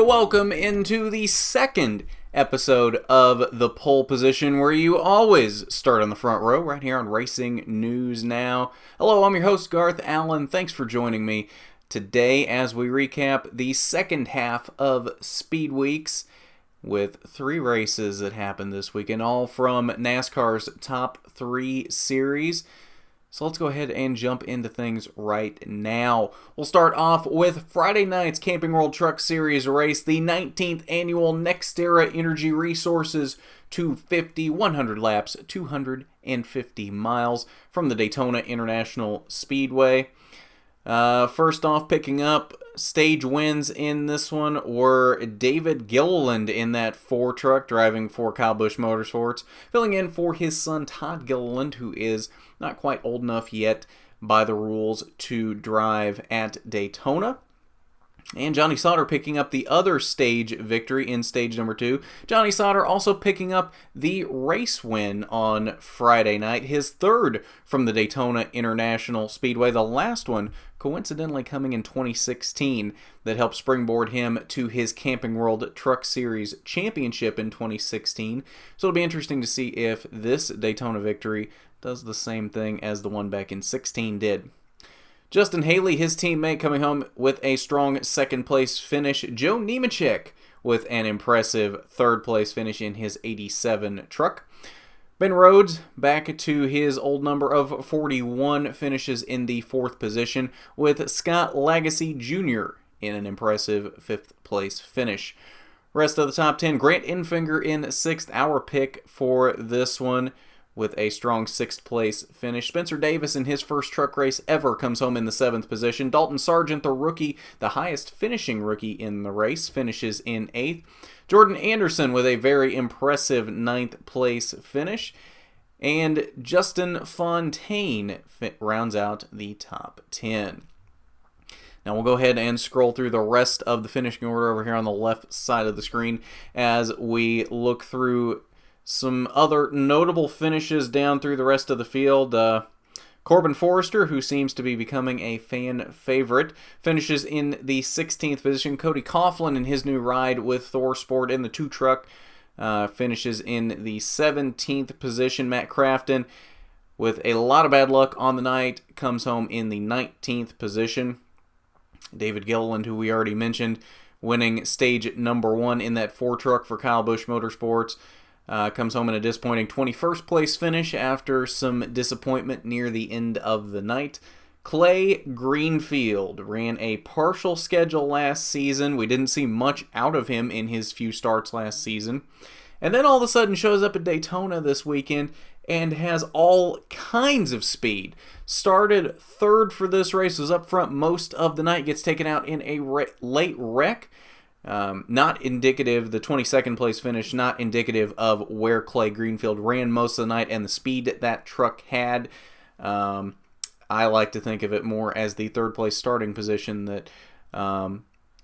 welcome into the second episode of The Pole Position, where you always start on the front row, right here on Racing News Now. Hello, I'm your host, Garth Allen. Thanks for joining me today as we recap the second half of Speed Weeks with 3 races that happened this weekend, all from NASCAR's top 3 series. So let's go ahead and jump into things right now. We'll start off with Friday night's Camping World Truck Series race, the 19th annual NextEra Energy Resources 250, 100 laps, 250 miles from the Daytona International Speedway. First off, picking up stage wins in this one were David Gilliland in that 4 truck driving for Kyle Busch Motorsports, filling in for his son Todd Gilliland, who is not quite old enough yet by the rules to drive at Daytona. And Johnny Sauter picking up the other stage victory in stage number 2. Johnny Sauter also picking up the race win on Friday night, his 3rd from the Daytona International Speedway, the last one coincidentally coming in 2016 that helped springboard him to his Camping World Truck Series championship in 2016. So it'll be interesting to see if this Daytona victory does the same thing as the one back in 16 did. Justin Haley, his teammate, coming home with a strong second place finish. Joe Nemechek with an impressive third place finish in his 87 truck. Ben Rhodes back to his old number of 41, finishes in the 4th position, with Scott Lagasse Jr. in an impressive 5th place finish. Rest of the top 10, Grant Enfinger in 6th, our pick for this one, with a strong 6th place finish. Spencer Davis in his first truck race ever comes home in the 7th position. Dalton Sargent, the rookie, the highest finishing rookie in the race, finishes in 8th. Jordan Anderson with a very impressive 9th place finish. And Justin Fontaine rounds out the top 10. Now we'll go ahead and scroll through the rest of the finishing order over here on the left side of the screen as we look through some other notable finishes down through the rest of the field. Corbin Forrester, who seems to be becoming a fan favorite, finishes in the 16th position. Cody Coughlin in his new ride with Thor Sport in the 2 truck finishes in the 17th position. Matt Crafton, with a lot of bad luck on the night, comes home in the 19th position. David Gilliland, who we already mentioned, winning stage number 1 in that 4 truck for Kyle Busch Motorsports, comes home in a disappointing 21st place finish after some disappointment near the end of the night. Clay Greenfield ran a partial schedule last season. We didn't see much out of him in his few starts last season. And then all of a sudden shows up at Daytona this weekend and has all kinds of speed. Started 3rd for this race, was up front most of the night, gets taken out in a late wreck. Not indicative, the 22nd place finish, not indicative of where Clay Greenfield ran most of the night and the speed that truck had. I like to think of it more as the 3rd place starting position that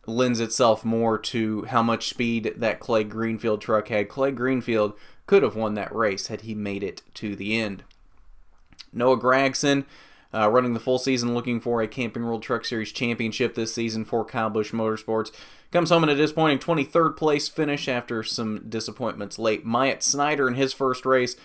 lends itself more to how much speed that Clay Greenfield truck had. Clay Greenfield could have won that race had he made it to the end. Noah Gragson, running the full season, looking for a Camping World Truck Series championship this season for Kyle Busch Motorsports, comes home in a disappointing 23rd place finish after some disappointments late. Myatt Snyder in his first race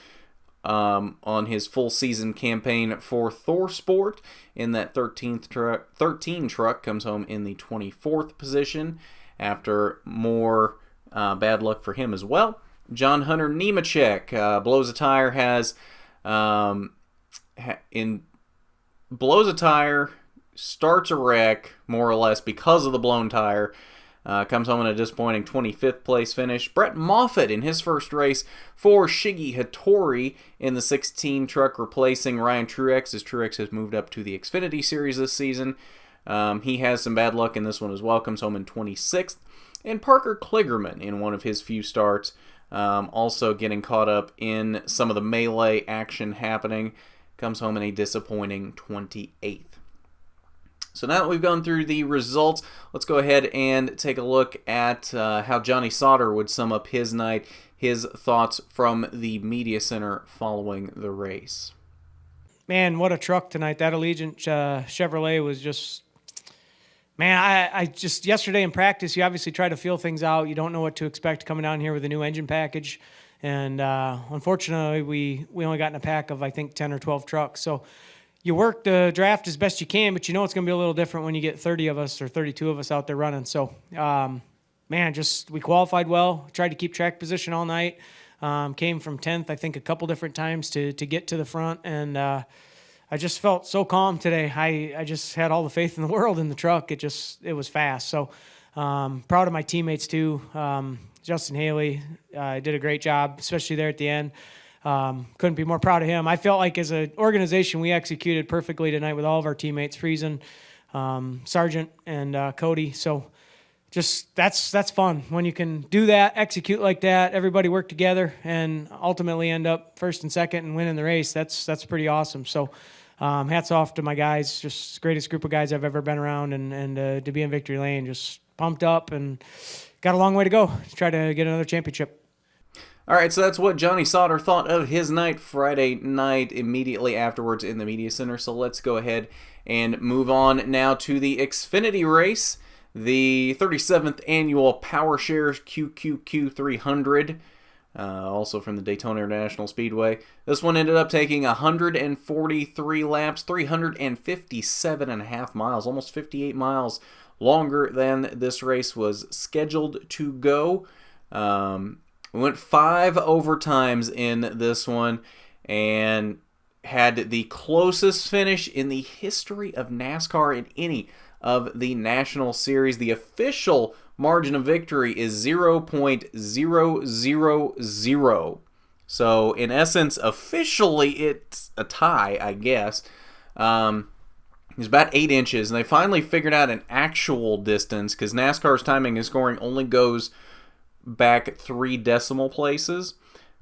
on his full season campaign for Thor Sport in that 13 truck comes home in the 24th position after more bad luck for him as well. John Hunter Nemechek blows a tire, blows a tire, starts a wreck, more or less, because of the blown tire. Comes home in a disappointing 25th place finish. Brett Moffitt in his first race for Shiggy Hattori in the 16 truck, replacing Ryan Truex, as Truex has moved up to the Xfinity Series this season. He has some bad luck in this one as well. Comes home in 26th. And Parker Kligerman in one of his few starts, also getting caught up in some of the melee action happening, comes home in a disappointing 28th. So now that we've gone through the results, let's go ahead and take a look at how Johnny Sauter would sum up his night, his thoughts from the media center following the race. Man, what a truck tonight. That Allegiant Chevrolet was just Man, I just yesterday in practice, you obviously try to feel things out. You don't know what to expect coming down here with a new engine package. And unfortunately, we only got in a pack of, I think, 10 or 12 trucks. So you work the draft as best you can, but you know it's going to be a little different when you get 30 of us or 32 of us out there running. So, man, just we qualified well, tried to keep track position all night. Came from 10th, I think, a couple different times to get to the front. And I just felt so calm today. I just had all the faith in the world in the truck. It was fast. So proud of my teammates too. Justin Haley did a great job, especially there at the end. Couldn't be more proud of him. I felt like as an organization, we executed perfectly tonight with all of our teammates, Friesen, Sargent, and Cody. So just that's fun when you can do that, execute like that, everybody work together, and ultimately end up first and second and winning the race. That's pretty awesome. So hats off to my guys, just greatest group of guys I've ever been around, and to be in victory lane, just pumped up and got a long way to go to try to get another championship. All right, so that's what Johnny Sauter thought of his night Friday night immediately afterwards in the media center. So let's go ahead and move on now to the Xfinity race, the 37th annual PowerShares QQQ 300. Also from the Daytona International Speedway. This one ended up taking 143 laps, 357 and a half miles, almost 58 miles longer than this race was scheduled to go. We went 5 overtimes in this one and had the closest finish in the history of NASCAR in any of the National Series. The official margin of victory is 0.000. So, in essence, officially, it's a tie, I guess. It's about 8 inches, and they finally figured out an actual distance, because NASCAR's timing and scoring only goes back 3 decimal places.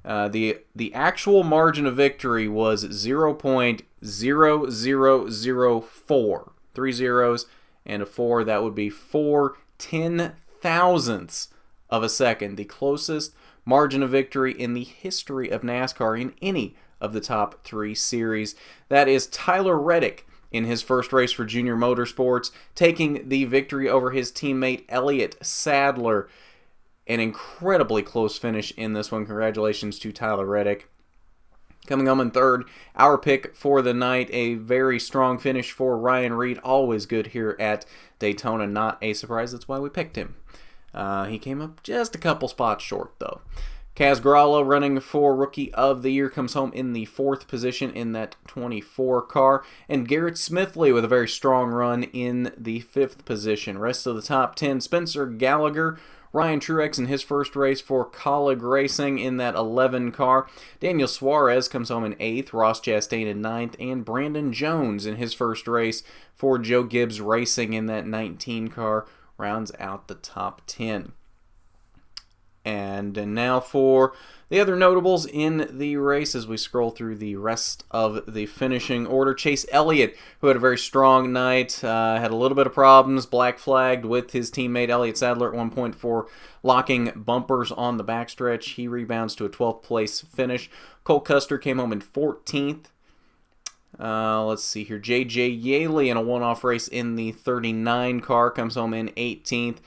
The actual margin of victory was 0.0004. 3 zeros and a 4. That would be 4/10,000ths of a second. The closest margin of victory in the history of NASCAR in any of the top 3 series. That is Tyler Reddick in his first race for Junior Motorsports, taking the victory over his teammate Elliott Sadler. An incredibly close finish in this one. Congratulations to Tyler Reddick. Coming home in third, our pick for the night, a very strong finish for Ryan Reed. Always good here at Daytona. Not a surprise. That's why we picked him. He came up just a couple spots short, though. Kaz Gralla, running for Rookie of the Year, comes home in the 4th position in that 24 car. And Garrett Smithley with a very strong run in the 5th position. Rest of the top 10, Spencer Gallagher, Ryan Truex in his first race for Colleague Racing in that 11 car. Daniel Suarez comes home in 8th, Ross Chastain in 9th, and Brandon Jones in his first race for Joe Gibbs Racing in that 19 car rounds out the top 10. And now for the other notables in the race as we scroll through the rest of the finishing order. Chase Elliott, who had a very strong night, had a little bit of problems, black flagged with his teammate Elliott Sadler at one point for locking bumpers on the backstretch. He rebounds to a 12th place finish. Cole Custer came home in 14th. Let's see here. J.J. Yaley in a one-off race in the 39 car comes home in 18th.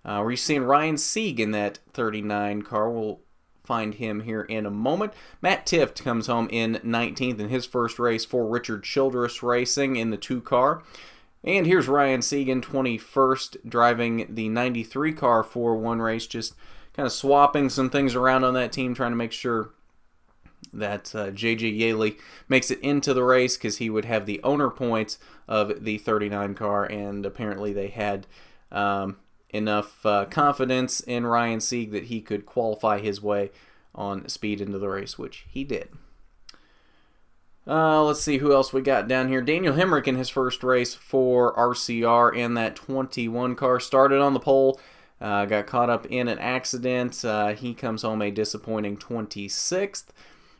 We're seeing Ryan Sieg in that 39 car. We'll find him here in a moment. Matt Tifft comes home in 19th in his first race for Richard Childress Racing in the 2 car. And here's Ryan Sieg in 21st, driving the 93 car for one race, just kind of swapping some things around on that team, trying to make sure that J.J. Yaley makes it into the race, because he would have the owner points of the 39 car, and apparently they had enough confidence in Ryan Sieg that he could qualify his way on speed into the race, which he did. Let's see who else we got down here. Daniel Hemrick in his first race for RCR in that 21 car. Started on the pole, got caught up in an accident. He comes home a disappointing 26th.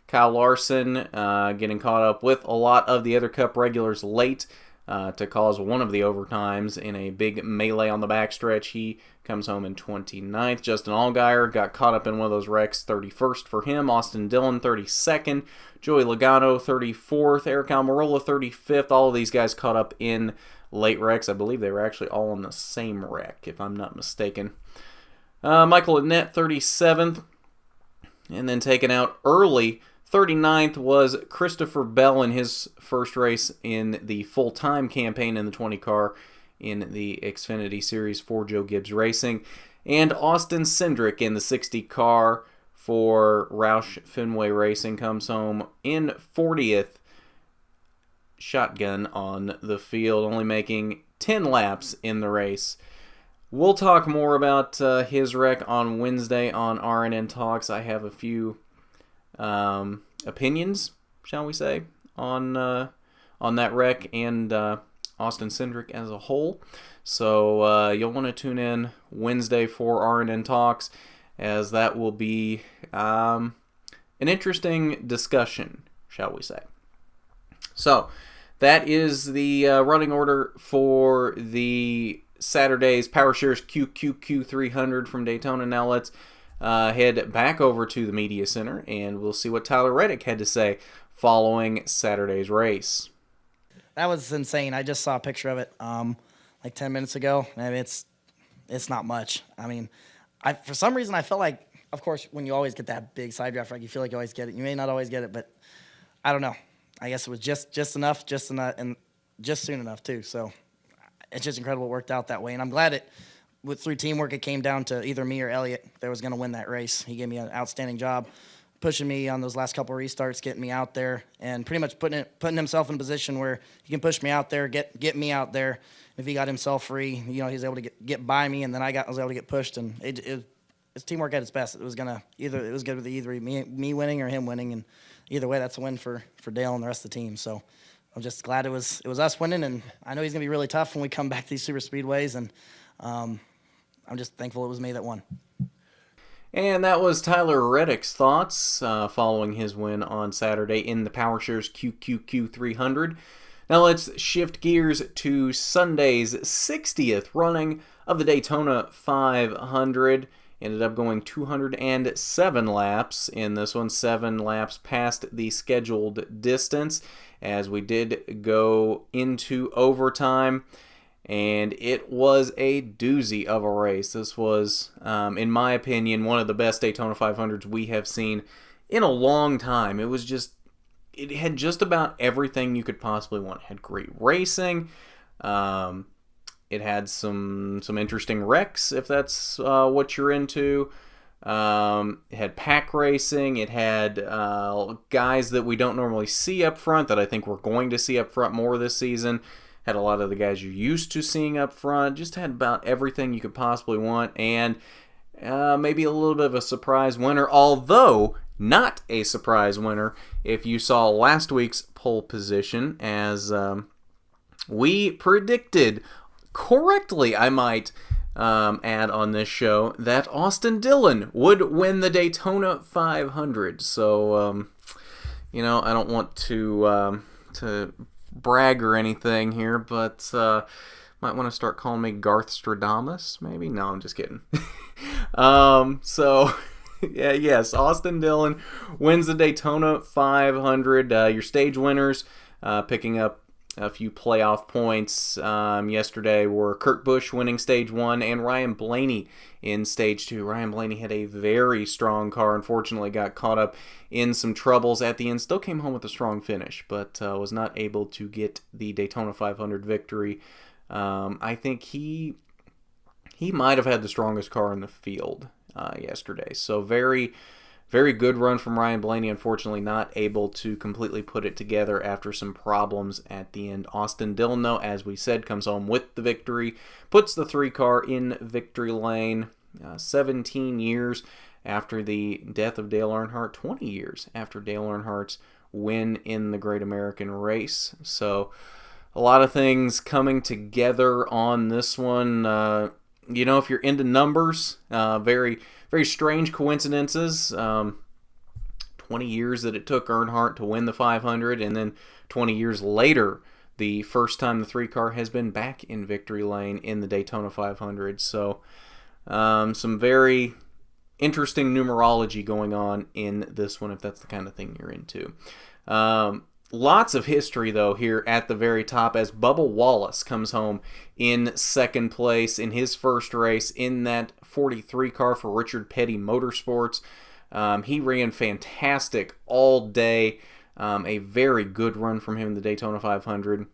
Kyle Larson getting caught up with a lot of the other Cup regulars late. to cause one of the overtimes in a big melee on the backstretch. He comes home in 29th. Justin Allgaier got caught up in one of those wrecks, 31st for him. Austin Dillon, 32nd. Joey Logano, 34th. Eric Almirola, 35th. All of these guys caught up in late wrecks. I believe they were actually all in the same wreck, if I'm not mistaken. Michael Annett, 37th. And then taken out early, 39th, was Christopher Bell in his first race in the full-time campaign in the 20 car in the Xfinity Series for Joe Gibbs Racing. And Austin Cindric in the 60 car for Roush Fenway Racing comes home in 40th, shotgun on the field, only making 10 laps in the race. We'll talk more about his wreck on Wednesday on RNN Talks. I have a few opinions, shall we say, on that wreck and Austin Cindric as a whole. So you'll want to tune in Wednesday for RNN Talks, as that will be an interesting discussion, shall we say. So that is the running order for the Saturday's Power Shares QQQ 300 from Daytona. Now let's head back over to the Media Center, and we'll see what Tyler Reddick had to say following Saturday's race. That was insane. I just saw a picture of it like 10 minutes ago. I mean, it's not much. I mean, for some reason I felt like, of course, when you always get that big side draft, like you feel like you always get it. You may not always get it, but I don't know. I guess it was just enough, and just soon enough too. So it's just incredible it worked out that way, and I'm glad through teamwork, it came down to either me or Elliott that was going to win that race. He gave me an outstanding job pushing me on those last couple of restarts, getting me out there, and pretty much putting himself in a position where he can push me out there, get me out there. If he got himself free, he was able to get by me, and then I was able to get pushed, and it's teamwork at its best. It was going to be either me winning or him winning, and either way, that's a win for Dale and the rest of the team. So I'm just glad it was us winning, and I know he's going to be really tough when we come back to these super speedways, and I'm just thankful it was me that won. And that was Tyler Reddick's thoughts following his win on Saturday in the Power Shares QQQ 300. Now let's shift gears to Sunday's 60th running of the Daytona 500. Ended up going 207 laps in this one, 7 laps past the scheduled distance, as we did go into overtime. And it was a doozy of a race. This was, in my opinion, one of the best Daytona 500s we have seen in a long time. It had just about everything you could possibly want. It had great racing. It had some interesting wrecks, if that's what you're into. It had pack racing. It had guys that we don't normally see up front that I think we're going to see up front more this season. Had a lot of the guys you're used to seeing up front. Just had about everything you could possibly want. And maybe a little bit of a surprise winner, although not a surprise winner if you saw last week's pole position, as we predicted correctly, I might add on this show, that Austin Dillon would win the Daytona 500. So, I don't want to brag or anything here, but might want to start calling me Garth Stradamus, maybe? No, I'm just kidding. Yes, Austin Dillon wins the Daytona 500. Your stage winners picking up a few playoff points yesterday were Kurt Busch winning Stage 1 and Ryan Blaney in Stage 2. Ryan Blaney had a very strong car. Unfortunately, got caught up in some troubles at the end. Still came home with a strong finish, but was not able to get the Daytona 500 victory. I think he might have had the strongest car in the field yesterday. So very, very good run from Ryan Blaney. Unfortunately, not able to completely put it together after some problems at the end. Austin Dillon, though, as we said, comes home with the victory, puts the 3 car in victory lane. 17 years after the death of Dale Earnhardt, 20 years after Dale Earnhardt's win in the Great American Race. So a lot of things coming together on this one. If you're into numbers, very, very strange coincidences. 20 years that it took Earnhardt to win the 500, and then 20 years later the first time the 3 car has been back in victory lane in the Daytona 500. So some very interesting numerology going on in this one, if that's the kind of thing you're into. Lots of history, though, here at the very top as Bubba Wallace comes home in second place in his first race in that 43 car for Richard Petty Motorsports. He ran fantastic all day. A very good run from him in the Daytona 500.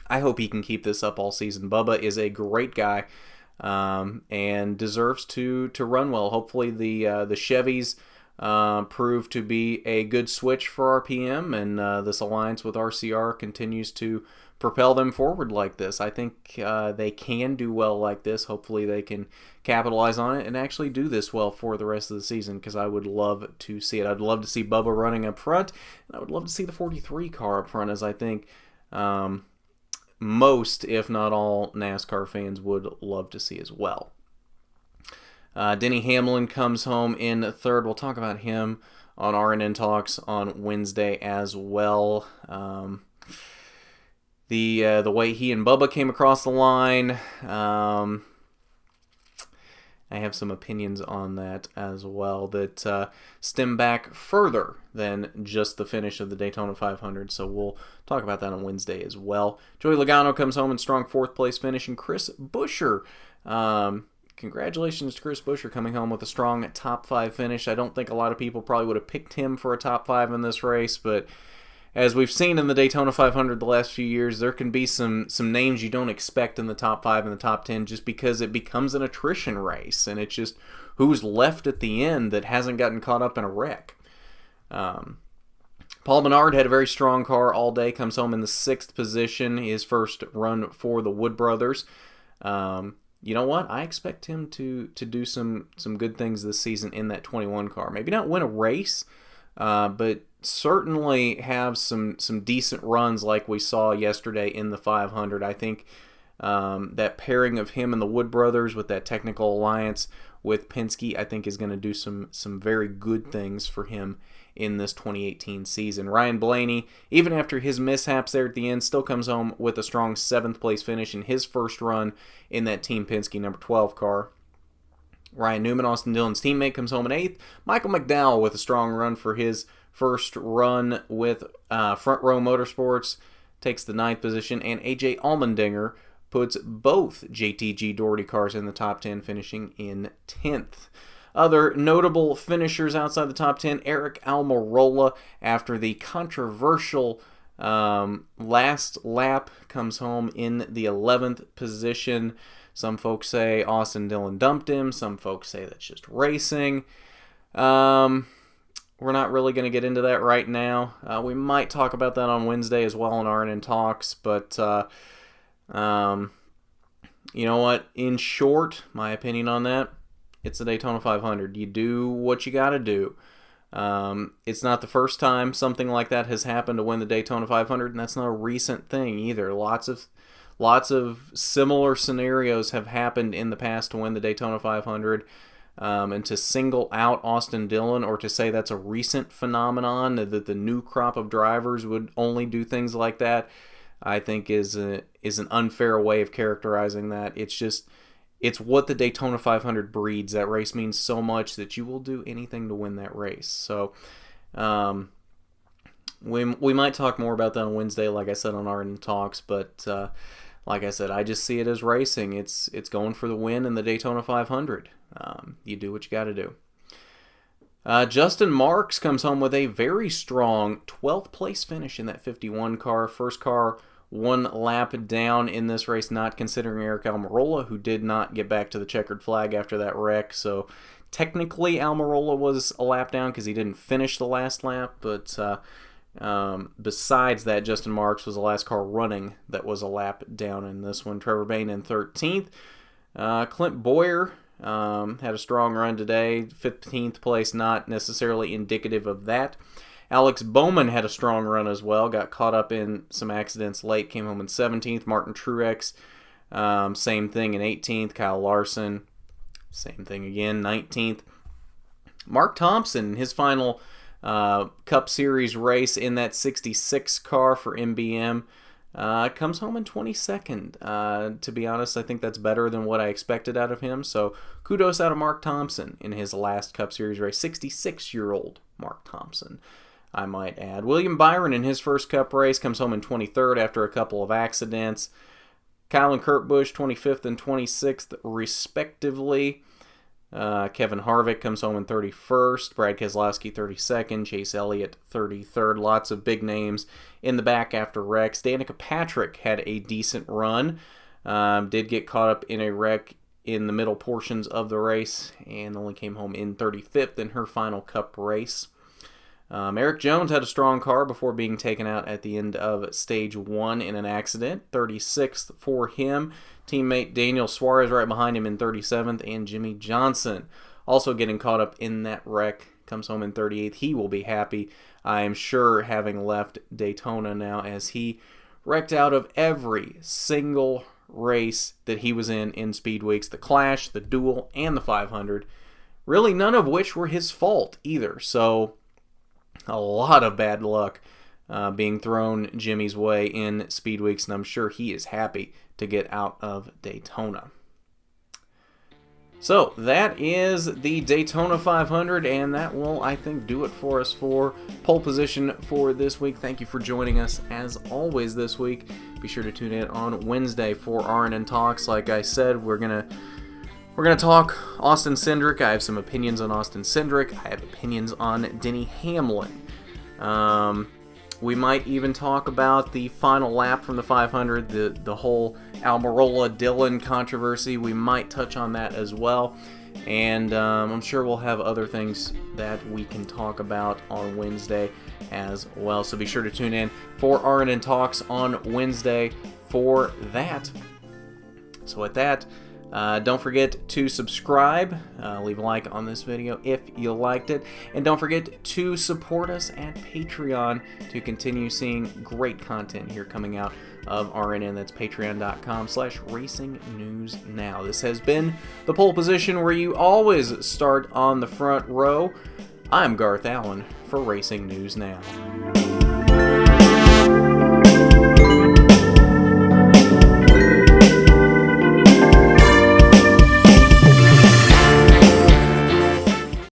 I hope he can keep this up all season. Bubba is a great guy and deserves to run well. Hopefully the Chevys prove to be a good switch for RPM, and this alliance with RCR continues to propel them forward like this. I think they can do well like this. Hopefully they can capitalize on it and actually do this well for the rest of the season, because I would love to see it. I'd love to see Bubba running up front, and I would love to see the 43 car up front, as I think most, if not all, NASCAR fans would love to see as well. Denny Hamlin comes home in third. We'll talk about him on RNN Talks on Wednesday as well. The way he and Bubba came across the line, I have some opinions on that as well that stem back further than just the finish of the Daytona 500, so we'll talk about that on Wednesday as well. Joey Logano comes home in strong fourth place finish, and Chris Buescher, congratulations to Chris Buescher coming home with a strong top 5 finish. I don't think a lot of people probably would have picked him for a top 5 in this race, but as we've seen in the Daytona 500 the last few years, there can be some names you don't expect in the top 5 and the top 10 just because it becomes an attrition race, and it's just who's left at the end that hasn't gotten caught up in a wreck. Paul Menard had a very strong car all day, comes home in the 6th position, his first run for the Wood Brothers. You know what? I expect him to do some good things this season in that 21 car. Maybe not win a race, but certainly have some decent runs like we saw yesterday in the 500. I think that pairing of him and the Wood Brothers with that technical alliance with Penske, I think is going to do some very good things for him in this 2018 season. Ryan Blaney, even after his mishaps there at the end, still comes home with a strong 7th place finish in his first run in that Team Penske number 12 car. Ryan Newman, Austin Dillon's teammate, comes home in 8th. Michael McDowell with a strong run for his first run with Front Row Motorsports takes the 9th position, and AJ Allmendinger puts both JTG Doherty cars in the top 10, finishing in 10th. Other notable finishers outside the top 10, Eric Almirola, after the controversial last lap, comes home in the 11th position. Some folks say Austin Dillon dumped him. Some folks say that's just racing. We're not really going to get into that right now. We might talk about that on Wednesday as well in RNN Talks, but you know what? In short, my opinion on that, it's the Daytona 500. You do what you got to do. It's not the first time something like that has happened to win the Daytona 500, and that's not a recent thing either. Lots of similar scenarios have happened in the past to win the Daytona 500. And to single out Austin Dillon, or to say that's a recent phenomenon, that the new crop of drivers would only do things like that, I think is an unfair way of characterizing that. It's what the Daytona 500 breeds. That race means so much that you will do anything to win that race. So we might talk more about that on Wednesday, like I said, on RNN Talks, but like I said, I just see it as racing. It's going for the win in the Daytona 500. You do what you got to do. Justin Marks comes home with a very strong 12th place finish in that 51 car. First car one lap down in this race, not considering Eric Almirola, who did not get back to the checkered flag after that wreck. So technically Almirola was a lap down because he didn't finish the last lap, but besides that, Justin Marks was the last car running that was a lap down in this one. Trevor Bayne in 13th. Clint Boyer had a strong run today. 15th place, not necessarily indicative of that. Alex Bowman had a strong run as well. Got caught up in some accidents late. Came home in 17th. Martin Truex, same thing in 18th. Kyle Larson, same thing again, 19th. Mark Thompson, his final Cup Series race in that 66 car for MBM. comes home in 22nd. To be honest, I think that's better than what I expected out of him. So kudos out of Mark Thompson in his last Cup Series race. 66-year-old Mark Thompson, I might add. William Byron in his first Cup race comes home in 23rd after a couple of accidents. Kyle and Kurt Busch 25th and 26th respectively. Kevin Harvick comes home in 31st. Brad Keselowski 32nd. Chase Elliott 33rd. Lots of big names in the back after wrecks. Danica Patrick had a decent run. Did get caught up in a wreck in the middle portions of the race and only came home in 35th in her final Cup race. Eric Jones had a strong car before being taken out at the end of Stage 1 in an accident. 36th for him. Teammate Daniel Suarez right behind him in 37th, and Jimmy Johnson also getting caught up in that wreck. Comes home in 38th. He will be happy, I am sure, having left Daytona now, as he wrecked out of every single race that he was in Speed Weeks. The Clash, the Duel, and the 500. Really none of which were his fault either. So a lot of bad luck being thrown Jimmy's way in Speed Weeks, and I'm sure he is happy to get out of Daytona. So that is the Daytona 500, and that will, I think, do it for us for pole position for this week. Thank you for joining us as always this week. Be sure to tune in on Wednesday for RNN Talks. Like I said, we're gonna talk Austin Cindric. I have some opinions on Austin Cindric. I have opinions on Denny Hamlin. We might even talk about the final lap from the 500, the whole Almirola Dillon controversy. We might touch on that as well. And I'm sure we'll have other things that we can talk about on Wednesday as well. So be sure to tune in for RNN Talks on Wednesday for that. So with that, don't forget to subscribe, leave a like on this video if you liked it, and don't forget to support us at Patreon to continue seeing great content here coming out of RNN. That's patreon.com/racingnewsnow. This has been the pole position where you always start on the front row. I'm Garth Allen for Racing News Now.